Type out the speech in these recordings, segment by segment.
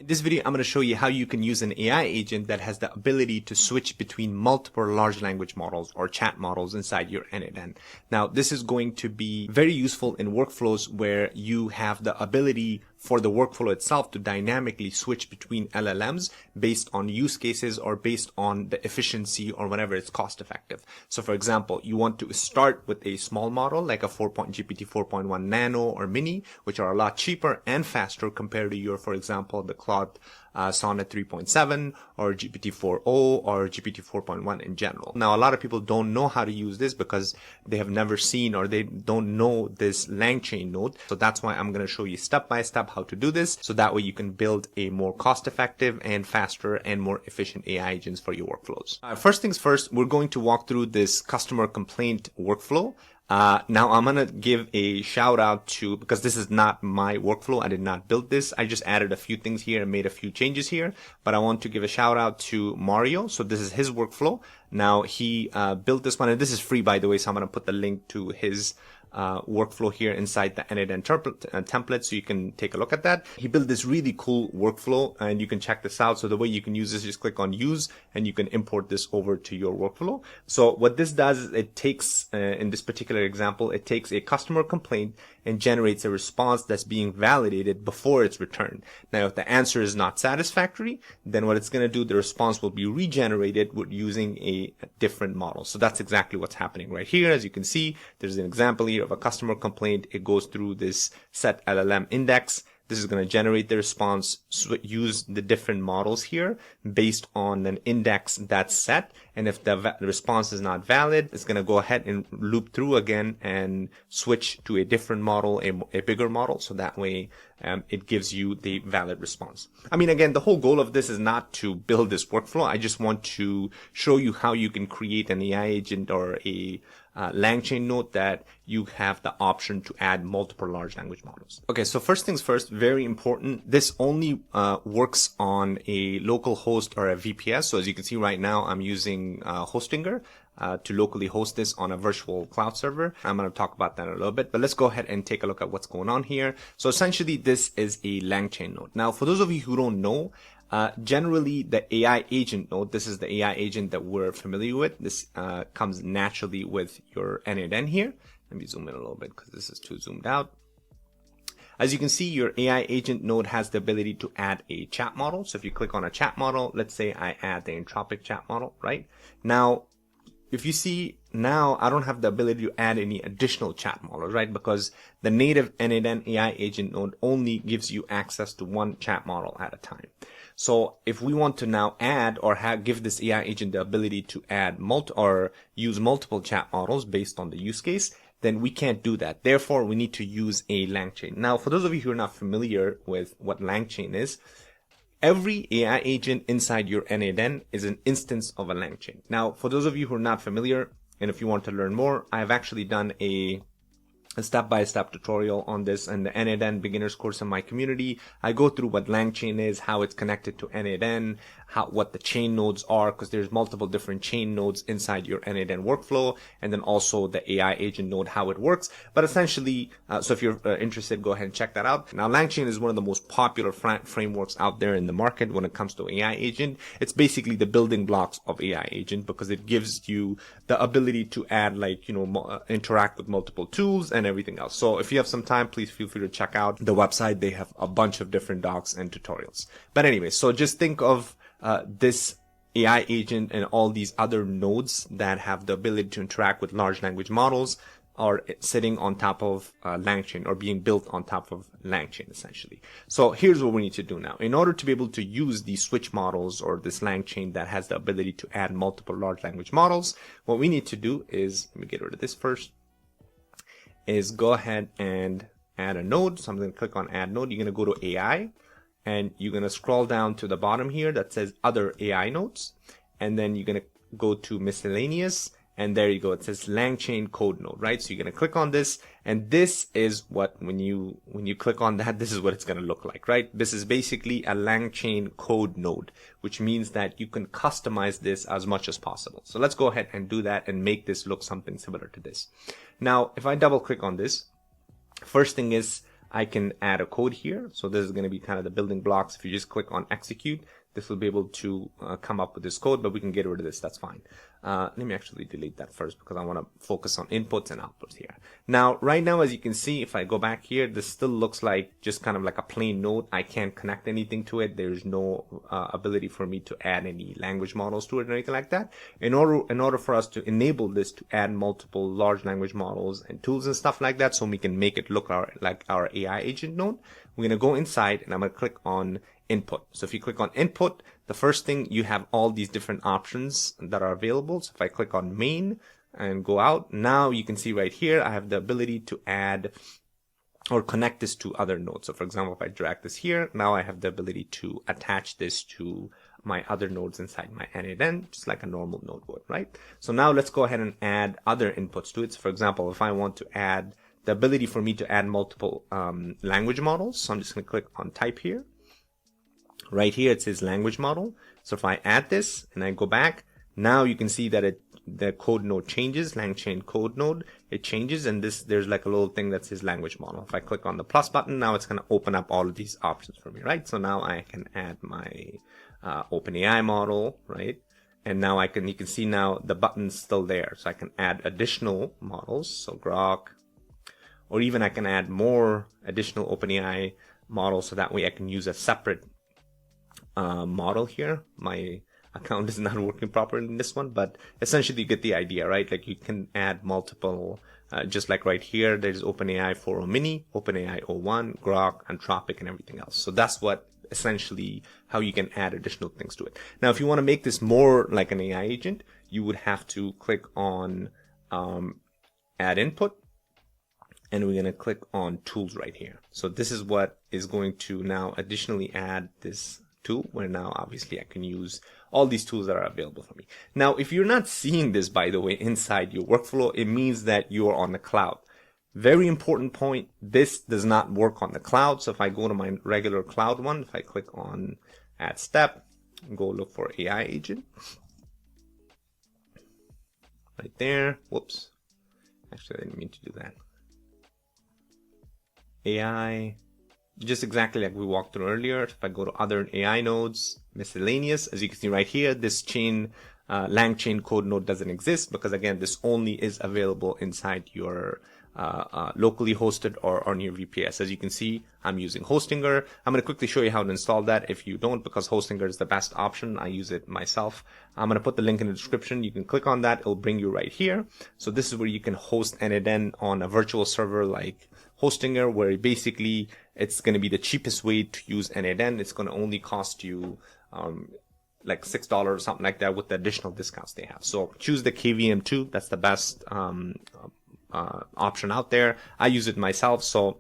this video, I'm going to show you how you can use an AI agent that has the ability to switch between multiple large language models or chat models inside your n8n. Now, this is going to be very useful in workflows where you have the ability for the workflow itself to dynamically switch between LLMs based on use cases or based on the efficiency or whatever is cost effective. So for example, you want to start with a small model like a GPT 4.1 Nano or Mini, which are a lot cheaper and faster compared to your, for example, the Claude Sonnet 3.7 or GPT-4o or GPT 4.1 in general. Now, a lot of people don't know how to use this because they have never seen or they don't know this LangChain node. So that's why I'm going to show you step by step how to do this. So that way you can build a more cost effective and faster and more efficient AI agents for your workflows. First things first, we're going to walk through this customer complaint workflow. Now I'm going to give a shout out to, because this is not my workflow. I did not build this. I just added a few things here and made a few changes here, but I want to give a shout out to Mario. So this is his workflow. Now he, built this one, and this is free, by the way. So I'm going to put the link to his workflow here inside the n8n template so you can take a look at that. He built this really cool workflow and you can check this out. So the way you can use this, just click on use and you can import this over to your workflow. So what this does is it takes, in this particular example, it takes a customer complaint and generates a response that's being validated before it's returned. Now, if the answer is not satisfactory, then what it's going to do, the response will be regenerated with using a different model. So that's exactly what's happening right here. As you can see, there's an example here of a customer complaint. It goes through this set LLM index. This is going to generate the response, use the different models here based on an index that's set. And if the response is not valid, it's going to go ahead and loop through again and switch to a different model, a bigger model. So that way, it gives you the valid response. I mean, again, the whole goal of this is not to build this workflow. I just want to show you how you can create an AI agent or a LangChain node that you have the option to add multiple large language models. Okay, so first things first, very important. This only works on a local host or a VPS. So as you can see right now, I'm using Hostinger to locally host this on a virtual cloud server. I'm going to talk about that in a little bit, but let's go ahead and take a look at what's going on here. So essentially, this is a LangChain node. Now, for those of you who don't know, generally the AI agent node, this is the AI agent that we're familiar with. This comes naturally with your n8n here. Let me zoom in a little bit because this is too zoomed out. As you can see, your AI agent node has the ability to add a chat model. So if you click on a chat model, let's say I add the Anthropic chat model, right? Now, if you see now, I don't have the ability to add any additional chat models, right? Because the native n8n AI agent node only gives you access to one chat model at a time. So if we want to now add or give this AI agent the ability to add or use multiple chat models based on the use case, then we can't do that. Therefore, we need to use a LangChain. Now, for those of you who are not familiar with what LangChain is, every AI agent inside your n8n is an instance of a LangChain. Now, for those of you who are not familiar, and if you want to learn more, I have actually done a step-by-step tutorial on this in the n8n beginners course in my community. I go through what LangChain is, how it's connected to n8n, what the chain nodes are, because there's multiple different chain nodes inside your n8n workflow, and then also the AI agent node, how it works. But essentially, so if you're interested, go ahead and check that out. Now, LangChain is one of the most popular frameworks out there in the market when it comes to AI agent. It's basically the building blocks of AI agent because it gives you the ability to add, like, interact with multiple tools and everything else. So if you have some time, please feel free to check out the website. They have a bunch of different docs and tutorials. But anyway, so just think of this AI agent and all these other nodes that have the ability to interact with large language models are sitting on top of LangChain or being built on top of LangChain, essentially. So here's what we need to do now. In order to be able to use these switch models or this LangChain that has the ability to add multiple large language models, what we need to do is, let me get rid of this first, is go ahead and add a node. So I'm going to click on add node. You're going to go to AI. And you're going to scroll down to the bottom here that says other AI nodes. And then you're going to go to miscellaneous. And there you go. It says LangChain code node, right? So you're going to click on this. And this is what, when you click on that, this is what it's going to look like, right? This is basically a LangChain code node, which means that you can customize this as much as possible. So let's go ahead and do that and make this look something similar to this. Now, if I double click on this, first thing is, I can add a code here. So this is going to be kind of the building blocks. If you just click on execute, this will be able to come up with this code, but we can get rid of this. That's fine. Let me actually delete that first because I want to focus on inputs and outputs here. Now, right now, as you can see, if I go back here, this still looks like just kind of like a plain node. I can't connect anything to it. There's no ability for me to add any language models to it or anything like that. In order for us to enable this to add multiple large language models and tools and stuff like that, so we can make it look like our AI agent node, we're going to go inside and I'm going to click on input. So if you click on input, the first thing, you have all these different options that are available. So if I click on main and go out, now you can see right here, I have the ability to add or connect this to other nodes. So for example, if I drag this here, now I have the ability to attach this to my other nodes inside my n8n, just like a normal node would, right? So now let's go ahead and add other inputs to it. So for example, if I want to add the ability for me to add multiple language models, so I'm just going to click on type here. Right here, it says language model. So if I add this and I go back, now you can see that the code node changes, LangChain code node, it changes, and there's like a little thing that says language model. If I click on the plus button, now it's going to open up all of these options for me, right? So now I can add my OpenAI model, right? And now you can see now the button's still there. So I can add additional models, so Groq, or even I can add more additional OpenAI models, so that way I can use a separate model here. My account is not working properly in this one, but essentially you get the idea, right? Like you can add multiple, just like right here, there's OpenAI 4.0 mini, OpenAI 01, Groq, Anthropic, and everything else. So that's what essentially how you can add additional things to it. Now, if you want to make this more like an AI agent, you would have to click on add input, and we're going to click on tools right here. So this is what is going to now additionally add this tool, where now obviously I can use all these tools that are available for me. Now, if you're not seeing this, by the way, inside your workflow, it means that you are on the cloud. Very important point, this does not work on the cloud. So if I go to my regular cloud one, if I click on add step, and go look for AI agent. Right there, whoops. Actually, I didn't mean to do that. AI, just exactly like we walked through earlier. If I go to other AI nodes, miscellaneous, as you can see right here, this LangChain code node doesn't exist because again, this only is available inside your locally hosted or on your VPS. As you can see, I'm using Hostinger. I'm going to quickly show you how to install that if you don't, because Hostinger is the best option. I use it myself. I'm going to put the link in the description. You can click on that. It'll bring you right here. So this is where you can host n8n on a virtual server like Hostinger, where basically it's going to be the cheapest way to use n8n. It's going to only cost you like $6 or something like that with the additional discounts they have. So choose the KVM2. That's the best option out there. I use it myself. So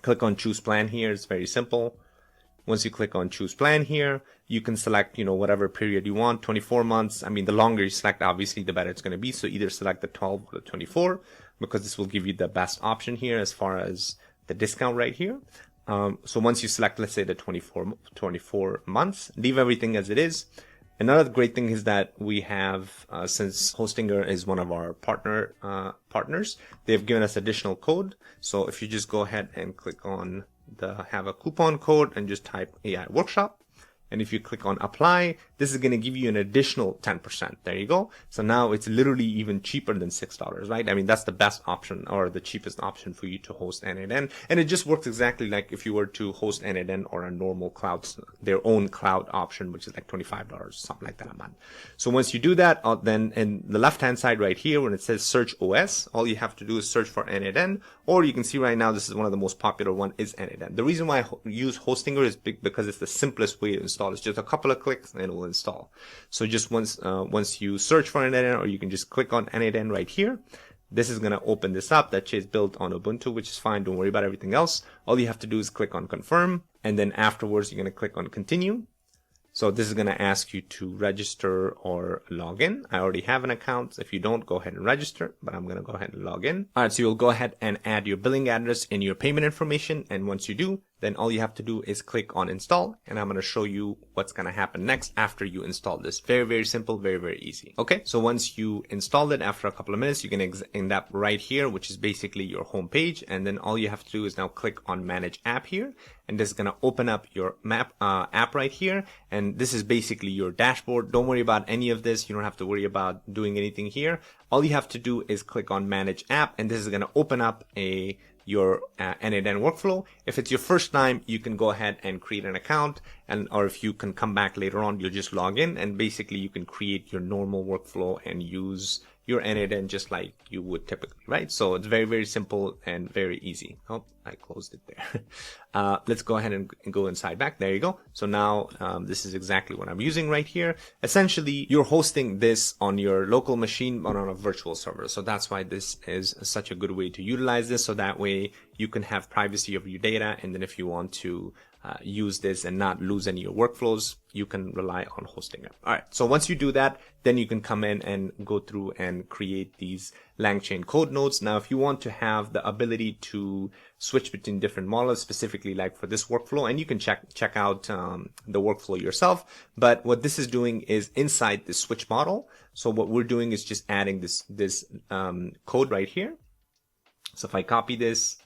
click on choose plan here. It's very simple. Once you click on choose plan here, you can select, whatever period you want, 24 months. I mean, the longer you select, obviously, the better it's going to be. So either select the 12 or the 24, because this will give you the best option here as far as the discount right here. So once you select, let's say the 24 months, leave everything as it is. Another great thing is that we have, since Hostinger is one of our partners, they've given us additional code. So if you just go ahead and click on have a coupon code and just type AI workshop. And if you click on apply, this is going to give you an additional 10%. There you go. So now it's literally even cheaper than $6, right? I mean, that's the best option or the cheapest option for you to host n8n. And it just works exactly like if you were to host n8n or a normal cloud, their own cloud option, which is like $25, something like that a month. So once you do that, then in the left-hand side right here, when it says search OS, all you have to do is search for n8n, or you can see right now, this is one of the most popular one is n8n. The reason why I use Hostinger is because it's the simplest way to install. It's just a couple of clicks and it will install. So just once you search for n8n, or you can just click on n8n right here, this is going to open this up. That is built on Ubuntu, which is fine. Don't worry about everything else. All you have to do is click on confirm, and then afterwards you're going to click on continue. So this is going to ask you to register or log in. I already have an account. If you don't, go ahead and register, but I'm going to go ahead and log in. All right, so you'll go ahead and add your billing address and your payment information. And once you do, then all you have to do is click on install, and I'm going to show you what's going to happen next after you install this. Very, very simple, very, very easy. Okay, so once you install it, after a couple of minutes, you can end up right here, which is basically your home page. And then all you have to do is now click on manage app here, and this is going to open up your app right here. And this is basically your dashboard. Don't worry about any of this. You don't have to worry about doing anything here. All you have to do is click on manage app, and this is going to open up your n8n workflow. If it's your first time, you can go ahead and create an account, or if you can come back later on, you'll just log in, and basically you can create your normal workflow and use your n8n just like you would typically, right? So it's very, very simple and very easy. Oh, I closed it there. Let's go ahead and go inside back. There you go. So now this is exactly what I'm using right here. Essentially, you're hosting this on your local machine, but on a virtual server. So that's why this is such a good way to utilize this. So that way you can have privacy of your data. And then if you want to use this and not lose any of your workflows, you can rely on hosting it. All right. So once you do that, then you can come in and go through and create these LangChain code nodes. Now, if you want to have the ability to switch between different models, specifically like for this workflow, and you can check out the workflow yourself. But what this is doing is inside the switch model. So what we're doing is just adding this code right here. So if I copy this,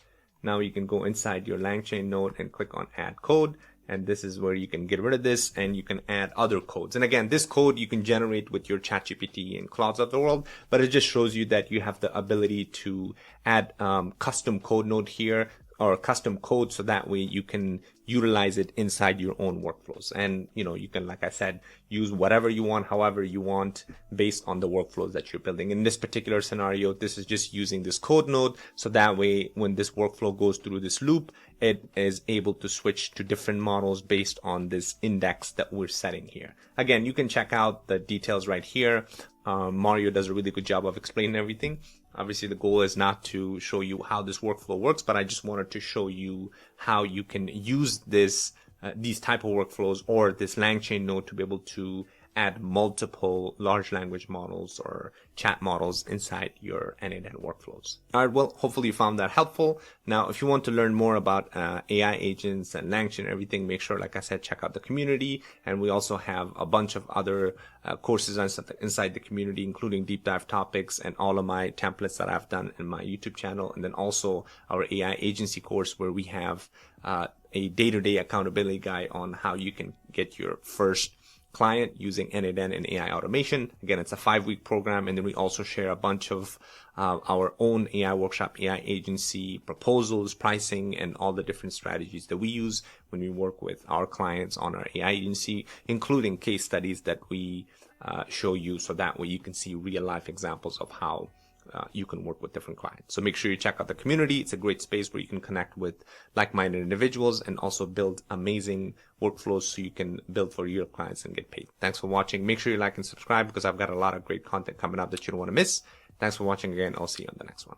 now you can go inside your LangChain node and click on add code. And this is where you can get rid of this and you can add other codes. And again, this code you can generate with your ChatGPT and Claudes of the world, but it just shows you that you have the ability to add custom code node here, or custom code, so that way you can utilize it inside your own workflows. And you can, like I said, use whatever you want, however you want, based on the workflows that you're building. In this particular scenario, this is just using this code node, so that way when this workflow goes through this loop, it is able to switch to different models based on this index that we're setting here. Again, you can check out the details right here. Mario does a really good job of explaining everything. Obviously, the goal is not to show you how this workflow works, but I just wanted to show you how you can use these type of workflows or this LangChain node to be able to add multiple large language models or chat models inside your n8n workflows. All right, well, hopefully you found that helpful. Now, if you want to learn more about AI agents and LangChain and everything, make sure, like I said, check out the community. And we also have a bunch of other courses inside the community, including deep dive topics and all of my templates that I've done in my YouTube channel. And then also our AI agency course, where we have a day-to-day accountability guide on how you can get your first client using n8n and AI automation. Again, it's a 5-week program, and then we also share a bunch of our own AI workshop, AI agency proposals, pricing, and all the different strategies that we use when we work with our clients on our AI agency, including case studies that we show you, so that way you can see real life examples of how you can work with different clients. So make sure you check out the community. It's a great space where you can connect with like-minded individuals and also build amazing workflows so you can build for your clients and get paid. Thanks for watching. Make sure you like and subscribe, because I've got a lot of great content coming up that you don't want to miss. Thanks for watching again. I'll see you on the next one.